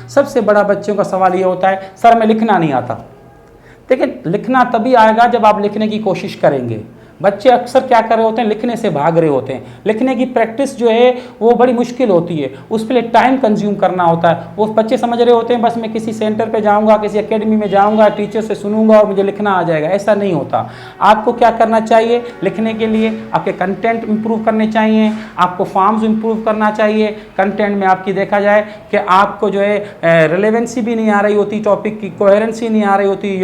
सबसे बड़ा बच्चों का सवाल ये होता है, सर हमें लिखना नहीं आता। देखिए, लिखना तभी आएगा जब आप लिखने की कोशिश करेंगे। बच्चे अक्सर क्या कर रहे होते हैं, लिखने से भाग रहे होते हैं। लिखने की प्रैक्टिस जो है वो बड़ी मुश्किल होती है, उस पर टाइम कंज्यूम करना होता है। वो बच्चे समझ रहे होते हैं बस मैं किसी सेंटर पे जाऊंगा, किसी एकेडमी में जाऊंगा, टीचर से सुनूंगा और मुझे लिखना आ जाएगा। ऐसा नहीं होता। आपको क्या करना चाहिए, लिखने के लिए आपके कंटेंट इंप्रूव करने चाहिए, आपको फॉर्म्स इंप्रूव करना चाहिए। कंटेंट में आपकी देखा जाए कि आपको जो है रिलेवेंसी भी नहीं आ रही होती, टॉपिक की कोहेरेंसी नहीं आ रही होती,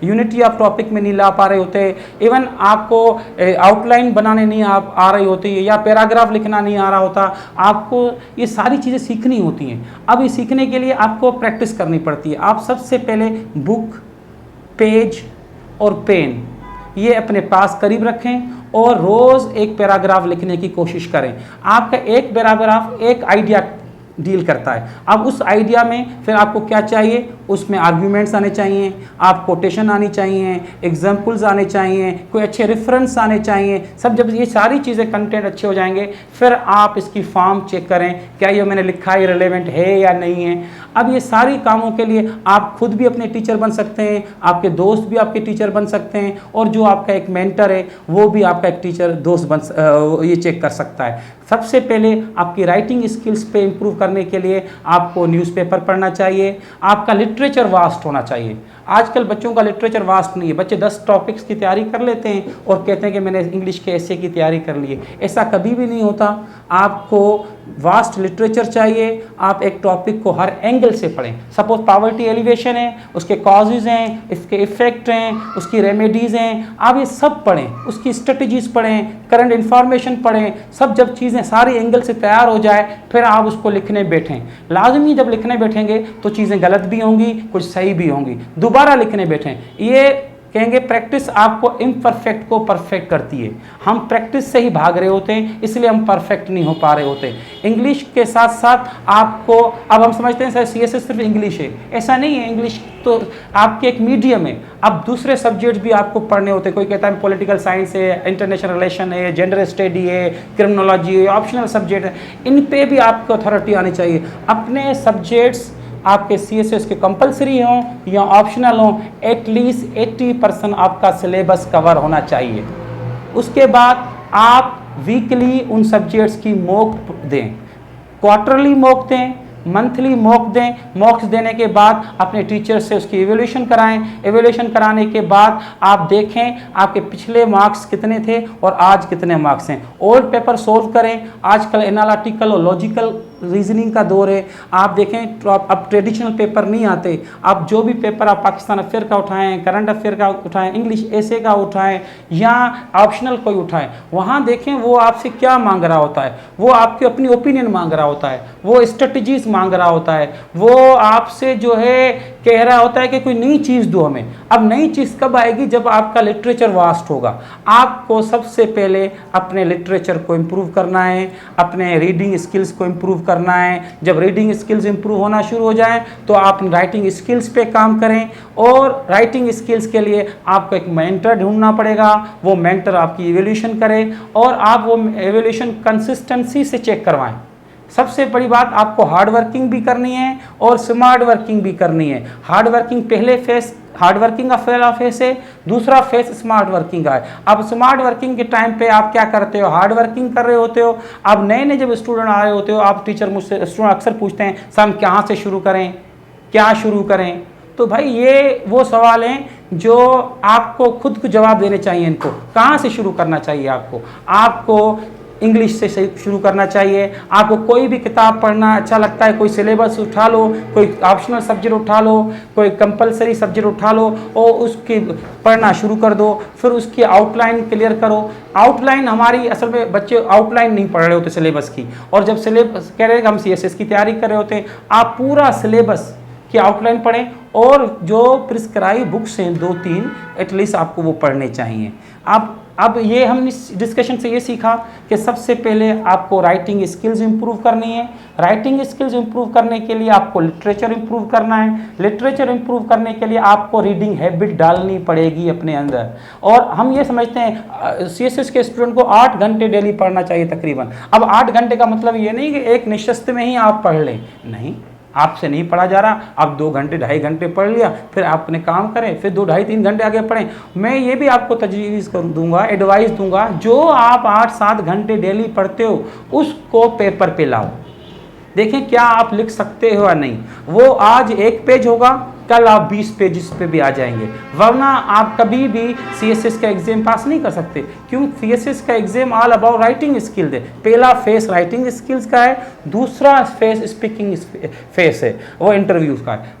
यूनिटी ऑफ टॉपिक में नहीं ला पा रहे होते, इवन आपको आउटलाइन बनाने नहीं आ रही होती है, या पैराग्राफ लिखना नहीं आ रहा होता। आपको ये सारी चीज़ें सीखनी होती हैं। अब ये सीखने के लिए आपको प्रैक्टिस करनी पड़ती है। आप सबसे पहले बुक, पेज और पेन ये अपने पास करीब रखें और रोज़ एक पैराग्राफ लिखने की कोशिश करें। आपका एक पैराग्राफ एक आइडिया डील करता है। अब उस आइडिया में फिर आपको क्या चाहिए, उसमें आर्ग्यूमेंट्स आने चाहिए, आप कोटेशन आनी चाहिए, एग्जाम्पल्स आने चाहिए, कोई अच्छे रेफरेंस आने चाहिए। सब जब ये सारी चीज़ें कंटेंट अच्छे हो जाएंगे, फिर आप इसकी फॉर्म चेक करें, क्या ये मैंने लिखा है रिलेवेंट है या नहीं है। अब ये सारी कामों के लिए आप खुद भी अपने टीचर बन सकते हैं, आपके दोस्त भी आपके टीचर बन सकते हैं, और जो आपका एक मेंटर है वो भी आपका एक टीचर दोस्त ये चेक कर सकता है। सबसे पहले आपकी राइटिंग स्किल्स पे इम्प्रूव करने के लिए आपको न्यूज़पेपर पढ़ना चाहिए। आपका लिटरेचर वास्ट होना चाहिए। आजकल बच्चों का लिटरेचर वास्ट नहीं है। बच्चे 10 टॉपिक्स की तैयारी कर लेते हैं और कहते हैं कि मैंने इंग्लिश के एसे की तैयारी कर ली है। ऐसा कभी भी नहीं होता। आपको वास्ट लिटरेचर चाहिए। आप एक टॉपिक को हर एंगल से पढ़ें। सपोज पॉवर्टी एलिवेशन है, उसके कॉजेज़ हैं, इसके इफ़ेक्ट हैं, उसकी रेमेडीज़ हैं, आप ये सब पढ़ें, उसकी स्ट्रेटजीज़ पढ़ें, करंट इन्फॉर्मेशन पढ़ें। सब जब चीज़ें सारी एंगल से तैयार हो जाए फिर आप उसको लिखने बैठें। लाजमी जब लिखने बैठेंगे तो चीज़ें गलत भी होंगी, कुछ सही भी होंगी। दोबारा लिखने बैठें। ये कहेंगे प्रैक्टिस आपको इम्परफेक्ट को परफेक्ट करती है। हम प्रैक्टिस से ही भाग रहे होते हैं, इसलिए हम परफेक्ट नहीं हो पा रहे होते। इंग्लिश के साथ साथ आपको, अब हम समझते हैं सर सीएसएस सिर्फ इंग्लिश है, ऐसा नहीं है। इंग्लिश तो आपके एक मीडियम है। अब दूसरे सब्जेक्ट भी आपको पढ़ने होते हैं। कोई कहता है पॉलिटिकल साइंस है, इंटरनेशनल रिलेशन है, जेंडर स्टडी है, क्रिमिनोलॉजी है, ऑप्शनल सब्जेक्ट है, इन पे भी आपको अथॉरिटी आनी चाहिए। अपने सब्जेक्ट्स आपके सीएसएस के कंपलसरी हों या ऑप्शनल हों, एटलीस्ट 80% आपका सिलेबस कवर होना चाहिए। उसके बाद आप वीकली उन सब्जेक्ट्स की मॉक दें, क्वार्टरली मॉक दें, मंथली मॉक दें। मॉक्स देने के बाद अपने टीचर से उसकी एवेल्यूशन कराएं। एवेल्यूशन कराने के बाद आप देखें आपके पिछले मार्क्स कितने थे और आज कितने मार्क्स हैं। ओल्ड पेपर सोल्व करें। आजकल एनालिटिकल और लॉजिकल रीजनिंग का दौर है। आप देखें तो अब ट्रेडिशनल पेपर नहीं आते। आप जो भी पेपर आप पाकिस्तान अफेयर का उठाएं, करंट अफेयर का उठाएं, इंग्लिश एसे का उठाएं या ऑप्शनल कोई उठाएं, वहाँ देखें वो आपसे क्या मांग रहा होता है। वो आपकी अपनी ओपिनियन मांग रहा होता है, वो स्ट्रेटजीज मांग रहा होता है, वो आपसे जो है कह रहा होता है कि कोई नई चीज़ दो हमें। अब नई चीज़ कब आएगी, जब आपका लिटरेचर वास्ट होगा। आपको सबसे पहले अपने लिटरेचर को इम्प्रूव करना है, अपने रीडिंग स्किल्स को इम्प्रूव करना है। जब रीडिंग स्किल्स इम्प्रूव होना शुरू हो जाए तो आप राइटिंग स्किल्स पे काम करें। और राइटिंग स्किल्स के लिए आपको एक मेंटर ढूंढना पड़ेगा। वो मेंटर आपकी इवैल्यूएशन करे और आप वो इवैल्यूएशन कंसिस्टेंसी से चेक करवाएं। सबसे बड़ी बात, आपको हार्ड वर्किंग भी करनी है और स्मार्ट वर्किंग भी करनी है। हार्ड वर्किंग पहले फेस हार्ड वर्किंग का पहला फेस है, दूसरा फेस स्मार्ट वर्किंग का है। अब स्मार्ट वर्किंग के टाइम पे आप क्या करते हो, हार्ड वर्किंग कर रहे होते हो। अब नए नए जब स्टूडेंट आ रहे होते हो, आप टीचर मुझसे स्टूडेंट अक्सर पूछते हैं सर हम कहाँ से शुरू करें, क्या शुरू करें। तो भाई ये वो सवाल हैं जो आपको खुद को जवाब देने चाहिए। इनको कहाँ से शुरू करना चाहिए आपको इंग्लिश से शुरू करना चाहिए। आपको कोई भी किताब पढ़ना अच्छा लगता है, कोई सिलेबस उठा लो, कोई ऑप्शनल सब्जेक्ट उठा लो, कोई कंपलसरी सब्जेक्ट उठा लो और उसकी पढ़ना शुरू कर दो। फिर उसकी आउटलाइन क्लियर करो। आउटलाइन हमारी असल में बच्चे आउटलाइन नहीं पढ़ रहे होते सिलेबस की, और जब सिलेबस कह रहे हैं कि हम सीएसएस की तैयारी कर रहे होते हैं, आप पूरा सिलेबस की आउटलाइन पढ़ें और जो प्रिस्क्राइब बुक्स हैं 2-3 एटलीस्ट आपको वो पढ़ने चाहिए। अब ये हमने डिस्कशन से ये सीखा कि सबसे पहले आपको राइटिंग स्किल्स इंप्रूव करनी है। राइटिंग स्किल्स इंप्रूव करने के लिए आपको लिटरेचर इंप्रूव करना है। लिटरेचर इंप्रूव करने के लिए आपको रीडिंग हैबिट डालनी पड़ेगी अपने अंदर। और हम ये समझते हैं सीएसएस के स्टूडेंट को 8 घंटे डेली पढ़ना चाहिए तकरीबन। अब 8 घंटे का मतलब ये नहीं कि एक निश्चित में ही आप पढ़ लें, नहीं, आपसे नहीं पढ़ा जा रहा, आप 2 घंटे 2.5 घंटे पढ़ लिया, फिर आप अपने काम करें, फिर 2 ढाई 3 घंटे आगे पढ़ें। मैं ये भी आपको तजवीज़ दूंगा, एडवाइस दूंगा, जो आप 8-7 घंटे डेली पढ़ते हो उसको पेपर पे लाओ, देखें क्या आप लिख सकते हो या नहीं। वो आज 1 पेज होगा, कल आप 20 पेजेस पे भी आ जाएंगे, वरना आप कभी भी सीएसएस का एग्जाम पास नहीं कर सकते। क्यों? सीएसएस का exam all about writing skill है। पहला फेस राइटिंग स्किल्स का है, दूसरा फेस स्पीकिंग फेस है, वो इंटरव्यूज का है।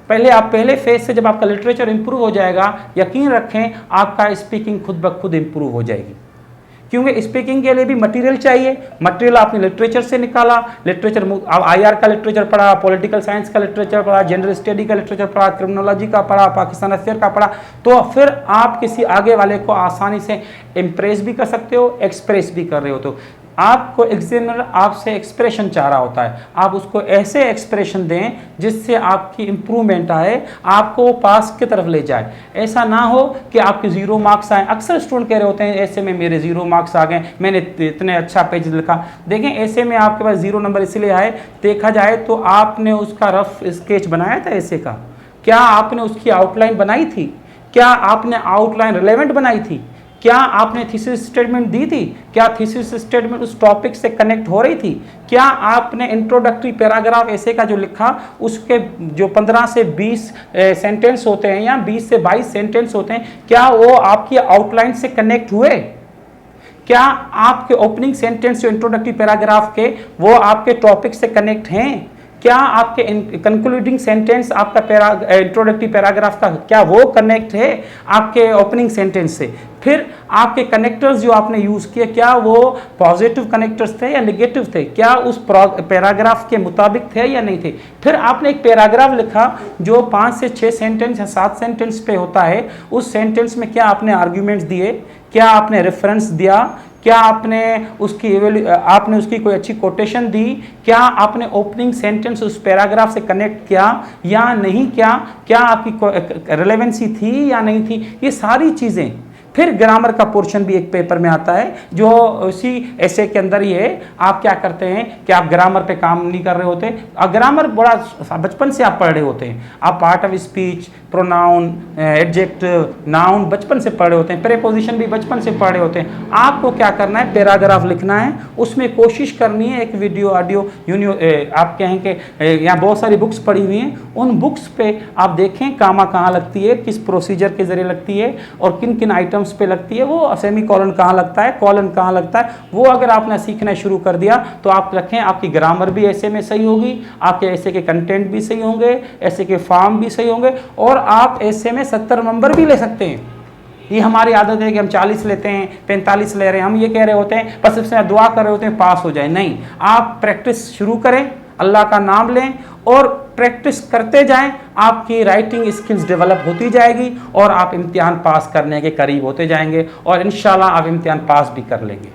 पहले फेस से जब आपका लिटरेचर इंप्रूव हो जाएगा, यकीन रखें आपका स्पीकिंग खुद ब खुद इंप्रूव हो जाएगी। क्योंकि स्पीकिंग के लिए भी मटेरियल चाहिए, मटेरियल आपने लिटरेचर से निकाला, लिटरेचर आईआर का लिटरेचर पढ़ा, पॉलिटिकल साइंस का लिटरेचर पढ़ा, जनरल स्टडी का लिटरेचर पढ़ा, क्रिमिनोलॉजी का पढ़ा, पाकिस्तान अफेयर का पढ़ा, तो फिर आप किसी आगे वाले को आसानी से इम्प्रेस भी कर सकते हो, एक्सप्रेस भी कर रहे हो। तो आपको एग्जामिनर आपसे एक्सप्रेशन चाह रहा होता है, आप उसको ऐसे एक्सप्रेशन दें जिससे आपकी इम्प्रूवमेंट आए, आपको पास की तरफ ले जाए। ऐसा ना हो कि आपके 0 मार्क्स आए। अक्सर स्टूडेंट कह रहे होते हैं ऐसे में मेरे 0 मार्क्स आ गए, मैंने इतने अच्छा पेज लिखा। देखें ऐसे में आपके पास 0 नंबर इसलिए आए, देखा जाए तो आपने उसका रफ स्केच बनाया था ऐसे का, क्या आपने उसकी आउटलाइन बनाई थी, क्या आपने आउटलाइन रिलेवेंट बनाई थी, क्या आपने थीसिस स्टेटमेंट दी थी, क्या थीसिस स्टेटमेंट उस टॉपिक से कनेक्ट हो रही थी, क्या आपने इंट्रोडक्टरी पैराग्राफ ऐसे का जो लिखा उसके जो 15 से 20 सेंटेंस होते हैं या 20 से 22 सेंटेंस होते हैं, क्या वो आपकी आउटलाइन से कनेक्ट हुए, क्या आपके ओपनिंग सेंटेंस जो इंट्रोडक्टरी पैराग्राफ के वो आपके टॉपिक से कनेक्ट हैं, क्या आपके कंक्लूडिंग सेंटेंस आपका इंट्रोडक्टरी पैराग्राफ का क्या वो कनेक्ट है आपके ओपनिंग सेंटेंस से। फिर आपके कनेक्टर्स जो आपने यूज़ किए क्या वो पॉजिटिव कनेक्टर्स थे या नेगेटिव थे, क्या उस पैराग्राफ के मुताबिक थे या नहीं थे। फिर आपने एक पैराग्राफ लिखा जो 5 से 6 सेंटेंस या 7 सेंटेंस पे होता है, उस सेंटेंस में क्या आपने आर्ग्यूमेंट्स दिए, क्या आपने रेफरेंस दिया, क्या आपने उसकी कोई अच्छी कोटेशन दी, क्या आपने ओपनिंग सेंटेंस उस पैराग्राफ से कनेक्ट किया या नहीं किया, क्या आपकी रिलेवेंसी थी या नहीं थी, ये सारी चीज़ें। फिर ग्रामर का पोर्शन भी एक पेपर में आता है जो उसी ऐसे के अंदर ही है। आप क्या करते हैं कि आप ग्रामर पे काम नहीं कर रहे होते, ग्रामर बड़ा बचपन से आप पढ़ रहे होते हैं, आप part of speech, pronoun, adjective, noun बचपन से पढ़ रहे होते हैं, प्रीपोजिशन भी बचपन से पढ़ रहे होते हैं। आपको क्या करना है, पैराग्राफ लिखना है, उसमें कोशिश करनी है एक वीडियो ऑडियो आप कहें कि यहाँ बहुत सारी बुक्स पढ़ी हुई हैं, उन बुक्स पे आप देखें कामा कहाँ लगती है, किस प्रोसीजर के जरिए लगती है और किन किन आइटम्स पे लगती है, वो सेमी कॉलन कहाँ लगता है, कॉलन कहाँ लगता है, वो अगर आपने सीखना शुरू कर दिया तो आप रखें आपकी ग्रामर भी ऐसे में सही होगी, आपके ऐसे के कंटेंट भी सही होंगे, ऐसे के फॉर्म भी सही होंगे और आप ऐसे में 70 नंबर भी ले सकते हैं। ये हमारी आदत है कि हम 40 लेते हैं, 45 ले रहे हैं, हम ये कह रहे होते हैं बस इससे दुआ कर रहे होते हैं पास हो जाए। नहीं, आप प्रैक्टिस शुरू करें, अल्लाह का नाम लें और प्रैक्टिस करते जाएं, आपकी राइटिंग स्किल्स डेवलप होती जाएगी और आप इम्तिहान पास करने के करीब होते जाएंगे और इंशाल्लाह आप इम्तिहान पास भी कर लेंगे।